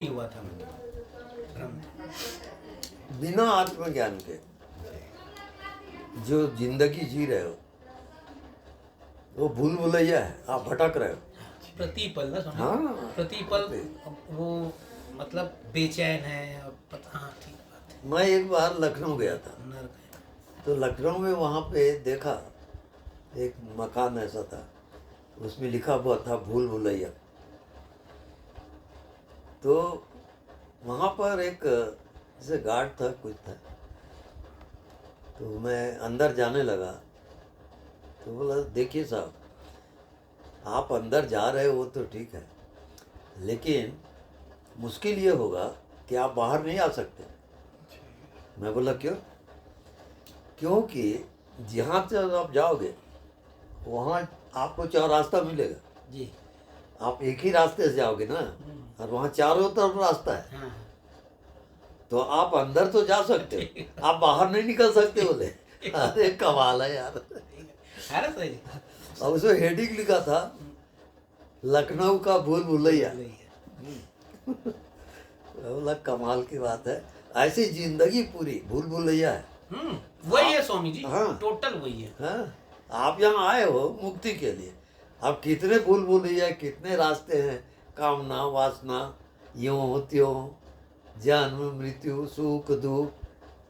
हुआ था मुझे भ्रम। बिना आत्मज्ञान के जो जिंदगी जी रहे हो वो भूल भुलैया है, आप भटक रहे हो। प्रतिपल ना स्वामी, हाँ, प्रतिपल वो मतलब बेचैन है। हाँ ठीक बात है। मैं एक बार लखनऊ गया था, नर्क तो लखनऊ में वहाँ पे देखा एक मकान ऐसा था, उसमें लिखा हुआ था भूल भुलैया। तो वहाँ पर एक जैसे गार्ड था, कुछ था, तो मैं अंदर जाने लगा तो बोला देखिए साहब, आप अंदर जा रहे हो वो तो ठीक है, लेकिन मुश्किल ये होगा कि आप बाहर नहीं आ सकते। मैं बोला क्यों? क्योंकि जहाँ से आप जाओगे वहाँ आपको चार रास्ता मिलेगा जी। आप एक ही रास्ते से जाओगे ना, और वहाँ चारों तरफ रास्ता है। हाँ तो आप अंदर तो जा सकते हो, आप बाहर नहीं निकल सकते। बोले अरे कमाल है यार। है ना सही। और उसमें हेडिंग लिखा था लखनऊ का भूल भुलैया। बोला कमाल की बात है, ऐसी जिंदगी पूरी भूल भुलैया है। वही है स्वामी जी। हाँ। टोटल वही है। हाँ, आप यहाँ आए हो मुक्ति के लिए। अब कितने भूल भुलैया, कितने रास्ते हैं, कामना वासना, यूं त्यों, जन्म मृत्यु सुख दुख,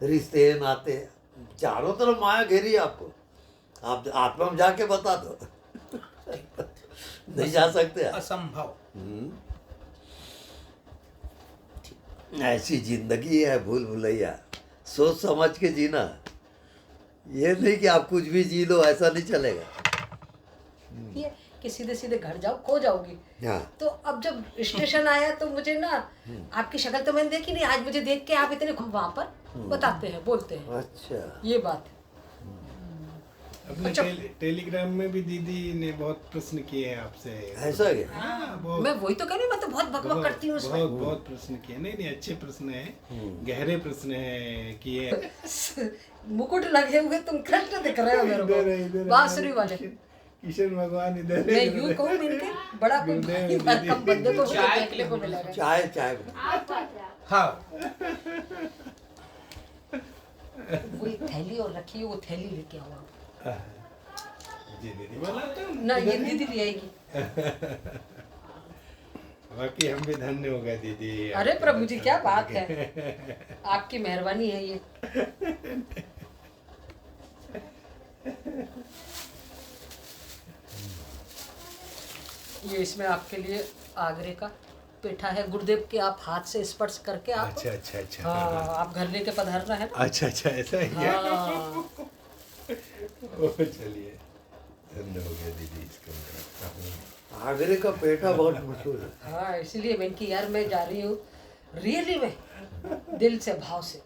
रिश्ते नाते, चारों तरफ माया घेरी है आपको। आप आत्मा में जाके बता दो। नहीं जा सकते आप। असंभव। ऐसी जिंदगी है भूल भुलैया, सोच समझ के जीना। ये नहीं कि आप कुछ भी जी लो, ऐसा नहीं चलेगा। ये कि सीधे सीधे घर जाओ, खो जाओगी। हाँ। तो अब जब स्टेशन आया तो मुझे ना आपकी शक्ल तो मैंने देखी नहीं, आज मुझे देख के आप इतने वहाँ पर बताते हैं, बोलते हैं। अच्छा, ये बात है। अपने अच्छा। टेलीग्राम में भी दीदी ने बहुत प्रश्न किए हैं आपसे। ऐसा क्या? हाँ, बहुत मैं वही तो कह रही हूँ, मैं तो बहुत बकबक करती हूँ उसमें। बहुत बहुत प्रश्न किए। नहीं नहीं, अच्छे प्रश्न हैं, गहरे प्रश्न हैं किए। मुकुट लगे हुए तुम कृष्ण दिख रहे हो मेरे इधर को, बांसुरी वाले। किशन भगवान इधर मैं यूं कहूँ इनके बड़ा कोई भारी भरकम बंदे को मुझे देखने को मिलेगा। चाय चाय हाँ। वो एक थैली और रखी है, वो थैली लेके आओ। जी दीदी बनाते हो ना ये दीदी ले आएगी। बाकी हम भी धन्य हो गए दीदी। अरे प्रभु जी क्या बात है, आपकी मेहरबानी है ये। ये इसमें आपके लिए आगरे का पेठा है, गुरुदेव के आप हाथ से स्पर्श करके आप। अच्छा अच्छा अच्छा। हाँ, आप घर लेके पधारना है ना। अच्छा अच्छा, ऐसा है क्या? हाँ। ओ चलिए, धन्य हो गया दीदी इसका। आगरे का पेठा बहुत मशहूर है। हाँ, इसीलिए मैं कि यार मैं जा रही हूँ रियली में, दिल से भाव से।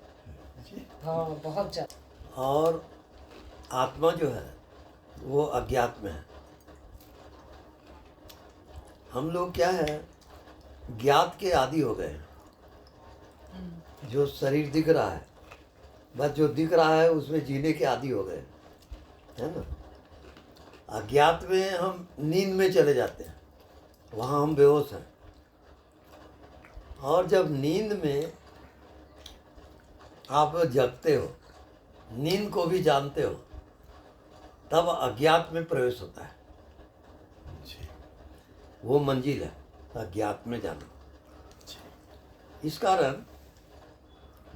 हाँ बहुत ज्यादा। और आत्मा जो है वो अज्ञात में है। हम लोग क्या है, ज्ञात के आदी हो गए हैं। जो शरीर दिख रहा है, बस जो दिख रहा है उसमें जीने के आदी हो गए, है ना। अज्ञात में हम नींद में चले जाते हैं, वहाँ हम बेहोश हैं। और जब नींद में आप जगते हो, नींद को भी जानते हो, तब अज्ञात में प्रवेश होता है। वो मंजिल है अज्ञात में जाना। इस कारण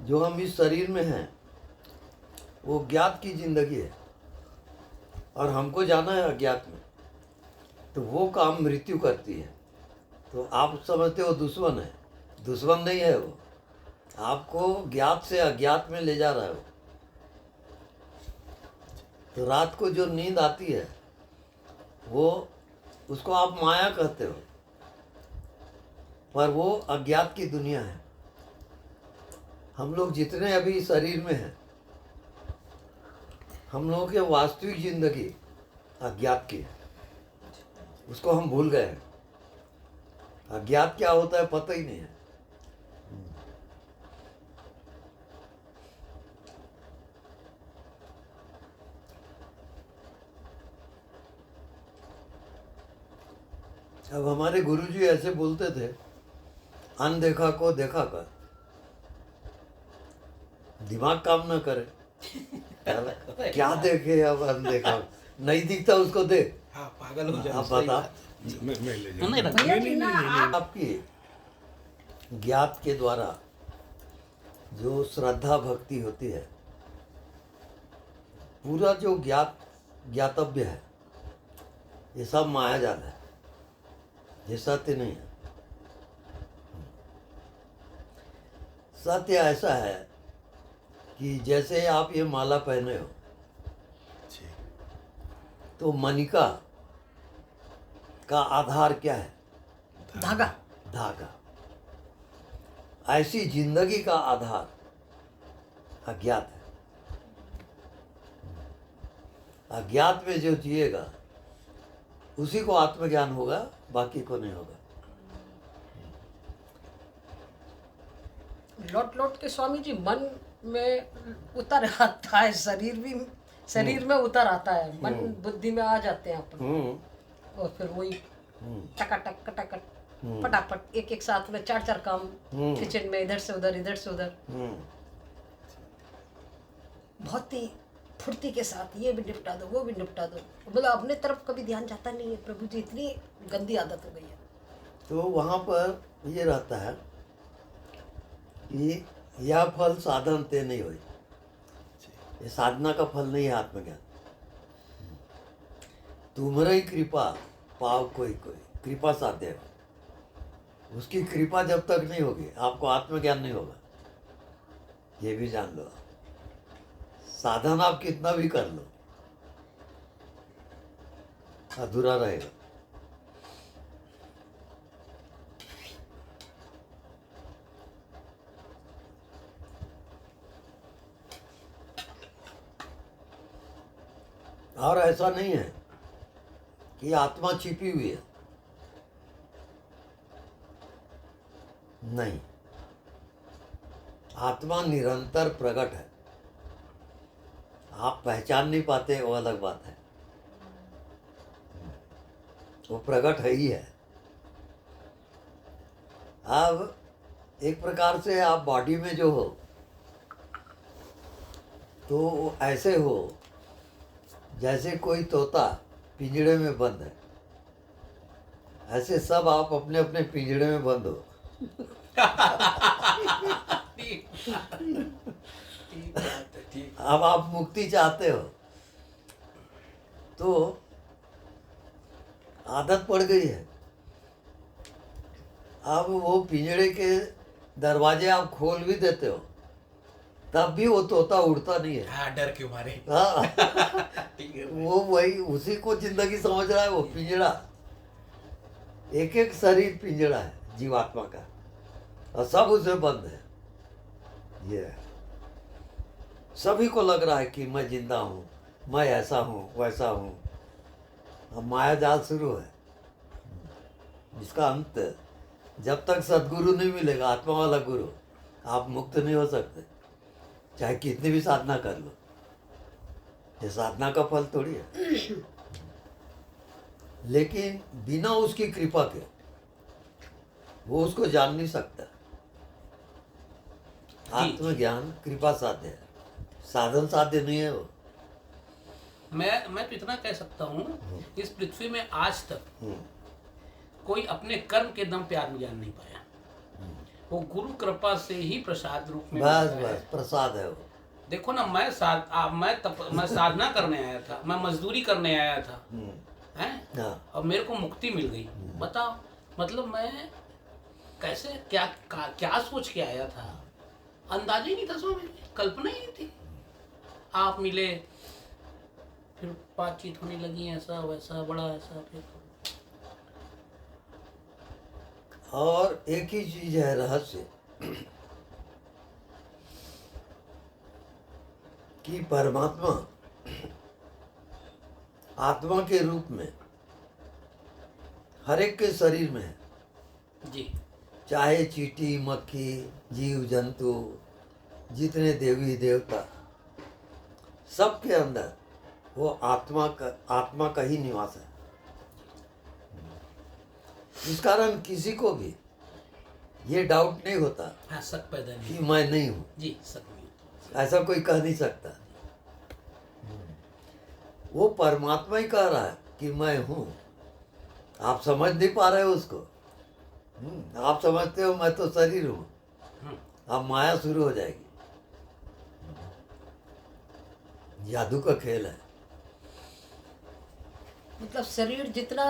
जो हम इस शरीर में हैं वो ज्ञात की जिंदगी है, और हमको जाना है अज्ञात में, तो वो काम मृत्यु करती है। तो आप समझते हो दुश्मन है, दुश्मन नहीं है वो, आपको ज्ञात से अज्ञात में ले जा रहा है वो। तो रात को जो नींद आती है वो, उसको आप माया कहते हो, पर वो अज्ञात की दुनिया है। हम लोग जितने अभी शरीर में हैं, हम लोगों की वास्तविक जिंदगी अज्ञात की है, उसको हम भूल गए हैं। अज्ञात क्या होता है पता ही नहीं है। अब हमारे गुरुजी ऐसे बोलते थे, अनदेखा को देखा कर, दिमाग काम न करे। क्या देखे अब अनदेखा, नहीं दिखता उसको देख। हाँ पागल हो जाए। आप बता, मैं ले नहीं, नहीं, भैया जी ना आप आपकी ज्ञात के द्वारा जो श्रद्धा भक्ति होती है, पूरा जो ज्ञातव्य है, ये सब माया जाल है, ये सत्य नहीं है। सत्य ऐसा है कि जैसे आप ये माला पहने हो, तो मनिका का आधार क्या है? धागा धागा। ऐसी जिंदगी का आधार अज्ञात है। अज्ञात में जो जिएगा उसी को आत्मज्ञान होगा, बाकी को नहीं होगा। लौट लौट के स्वामी जी मन में उतर आता है, शरीर में उतर आता है, मन बुद्धि में आ जाते हैं अपन, और फिर वही टकाटक कटाकट फटाफट एक एक साथ में चार चार काम किचन में, इधर से उधर बहुत ही फुर्ती के साथ ये भी निपटा दो वो भी निपटा दो, मतलब अपने तरफ कभी ध्यान जाता नहीं है। प्रभु जी इतनी गंदी आदत हो गई है। तो वहाँ पर ये रहता है कि यह फल साधन ते नहीं हुई, ये साधना का फल नहीं है आत्मज्ञान। तुम्हारी कृपा पाव कोई कृपा साध्य है, उसकी कृपा जब तक नहीं होगी आपको आत्मज्ञान नहीं होगा, ये भी जान लो। साधन आप कितना भी कर लो, अधूरा रहेगा। और ऐसा नहीं है कि आत्मा छिपी हुई है, नहीं, आत्मा निरंतर प्रकट है। आप पहचान नहीं पाते, वो अलग बात है, वो प्रकट है ही है। अब एक प्रकार से आप बॉडी में जो हो तो ऐसे हो जैसे कोई तोता पिंजड़े में बंद है, ऐसे सब आप अपने अपने पिंजड़े में बंद हो। अब आप मुक्ति चाहते हो तो आदत पड़ गई है। अब वो पिंजड़े के दरवाजे आप खोल भी देते हो, तब भी वो तोता उड़ता नहीं है। हाँ डर क्यों मारे। हाँ, ठीक है। वो वही उसी को जिंदगी समझ रहा है। वो पिंजड़ा, एक एक शरीर पिंजड़ा है जीवात्मा का, और सब उसे बंद है। ये है। सभी को लग रहा है कि मैं जिंदा हूँ, मैं ऐसा हूँ वैसा हूँ। अब माया जाल शुरू है, जिसका अंत जब तक सदगुरु नहीं मिलेगा, आत्मा वाला गुरु, आप मुक्त नहीं हो सकते, चाहे कितनी भी साधना कर लो। ये साधना का फल थोड़ी है। लेकिन बिना उसकी कृपा के वो उसको जान नहीं सकता। आत्मज्ञान कृपा साध्य है, साधन साध्य नहीं है वो। मैं तो इतना कह सकता हूँ, इस पृथ्वी में आज तक कोई अपने कर्म के दम पे आत्मज्ञान नहीं पाया। वो गुरु कृपा से ही प्रसाद रूप में बस मिलता है। बस प्रसाद है वो। देखो ना, मैं साधना करने आया था, मैं मजदूरी करने आया था, हैं, हाँ। और मेरे को मुक्ति मिल गई। बताओ, मतलब मैं कैसे क्या सोच के आया था, अंदाजा ही नहीं था, स्वामी, कल्पना ही नहीं थी। आप मिले, फिर बातचीत होने लगी, ऐसा वैसा बड़ा ऐसा। फिर और एक ही चीज है रहस्य, कि परमात्मा आत्मा के रूप में हर एक के शरीर में है। जी, चाहे चींटी, मक्खी, जीव जंतु, जितने देवी देवता, सबके अंदर वो आत्मा का ही निवास है। इस कारण किसी को भी ये डाउट नहीं होता हाँ, शक पैदा नहीं कि मैं नहीं हूँ, जी, शक नहीं होता। ऐसा कोई कह नहीं सकता। वो परमात्मा ही कह रहा है कि मैं हूँ, आप समझ नहीं पा रहे हो उसको। आप समझते हो मैं तो शरीर हूँ, अब माया शुरू हो जाएगी। जादू का खेल है। मतलब शरीर जितना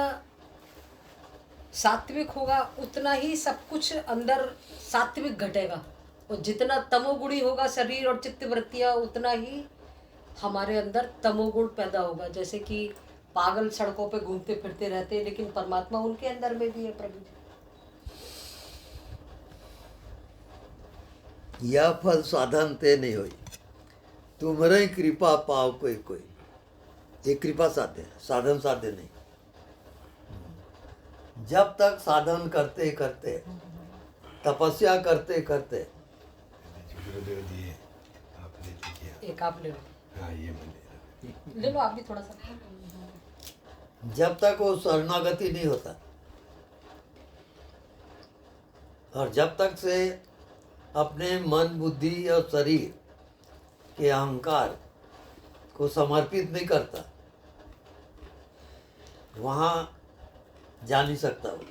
सात्विक होगा उतना ही सब कुछ अंदर सात्विक घटेगा, और जितना तमोगुणी होगा शरीर और चित्त वृत्तियां उतना ही हमारे अंदर तमोगुण पैदा होगा। जैसे कि पागल सड़कों पे घूमते फिरते रहते हैं, लेकिन परमात्मा उनके अंदर में भी है प्रभु जी। यह फल साधन ते नहीं होई, तुम्हारे कृपा पाओ कोई कोई। ये कृपा साध्य है, साधन साध्य नहीं। जब तक साधन करते करते, तपस्या करते करते, गुरुदेव दिए, आप ले लीजिए। एक आप ले लो, हाँ, ये मैं ले रहा हूँ। ले लो आप भी थोड़ा सा। जब तक वो शरणागति नहीं होता, और जब तक से अपने मन बुद्धि और शरीर के अहंकार को समर्पित नहीं करता, वहाँ जा नहीं सकता वो।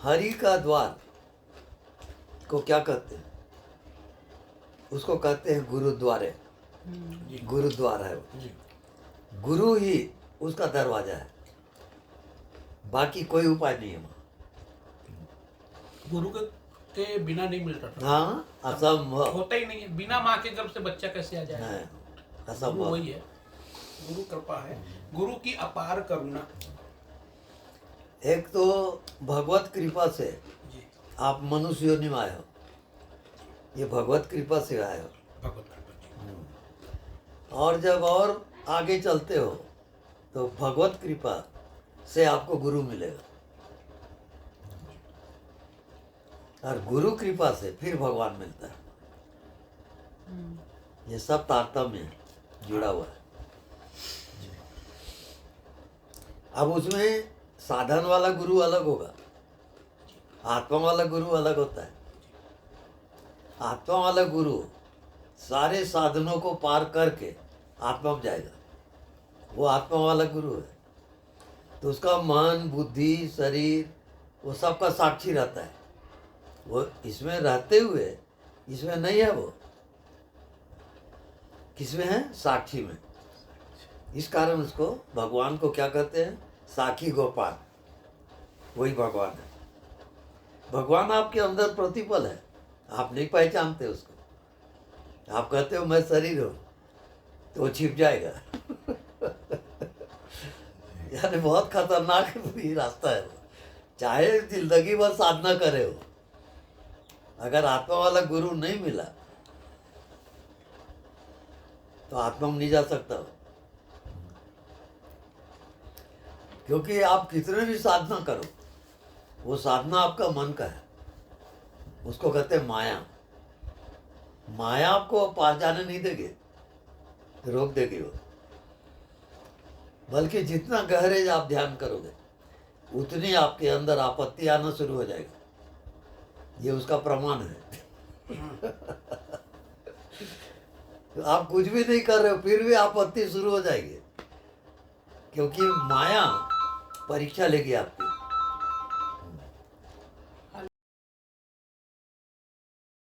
हरि का द्वार को क्या कहते हैं? उसको कहते हैं गुरुद्वारे। गुरुद्वार है वो। जी, गुरु ही उसका दरवाजा है, बाकी कोई उपाय नहीं है वहाँ। गुरु के बिना नहीं मिल रहा। हाँ, असंभव होता ही नहीं है, बिना माँ के गर्भ से बच्चा कैसे आ जाए? है, गुरु असंभव। वही है, गुरु कृपा है, गुरु की अपार करुणा। एक तो भगवत कृपा से जी, आप मनुष्य योनि में आए हो, ये भगवत कृपा से आए हो। भगवत कृपा जी। और जब और आगे चलते हो तो भगवत कृपा से आपको गुरु मिलेगा, और गुरु कृपा से फिर भगवान मिलता है। ये सब तारतम्य है, जुड़ा हुआ है। अब उसमें साधन वाला गुरु अलग होगा, आत्मा वाला गुरु अलग होता है। आत्मा वाला गुरु सारे साधनों को पार करके आत्मा में जाएगा, वो आत्मा वाला गुरु है। तो उसका मन बुद्धि शरीर वो सबका साक्षी रहता है, वो इसमें रहते हुए इसमें नहीं है। वो किसमें है? साक्षी में। इस कारण उसको भगवान को क्या कहते हैं? साखी गोपाल। वही भगवान है। भगवान आपके अंदर प्रतिपल है, आप नहीं पहचानते उसको। आप कहते हो मैं शरीर हूँ, तो वो छिप जाएगा। यानी बहुत खतरनाक भी रास्ता है वो। चाहे जिंदगी भर साधना करे हो, अगर आत्मा वाला गुरु नहीं मिला तो आत्मा में नहीं जा सकता हो। क्योंकि आप कितने भी साधना करो, वो साधना आपका मन का है, उसको कहते हैं माया। माया आपको पार जाने नहीं देगी, रोक देगी वो। बल्कि जितना गहरे आप ध्यान करोगे उतनी आपके अंदर आपत्ति आना शुरू हो जाएगी। ये उसका प्रमाण है। आप कुछ भी नहीं कर रहे हो फिर भी आपत्ति शुरू हो जाएगी, क्योंकि माया परीक्षा लेगी आपकी।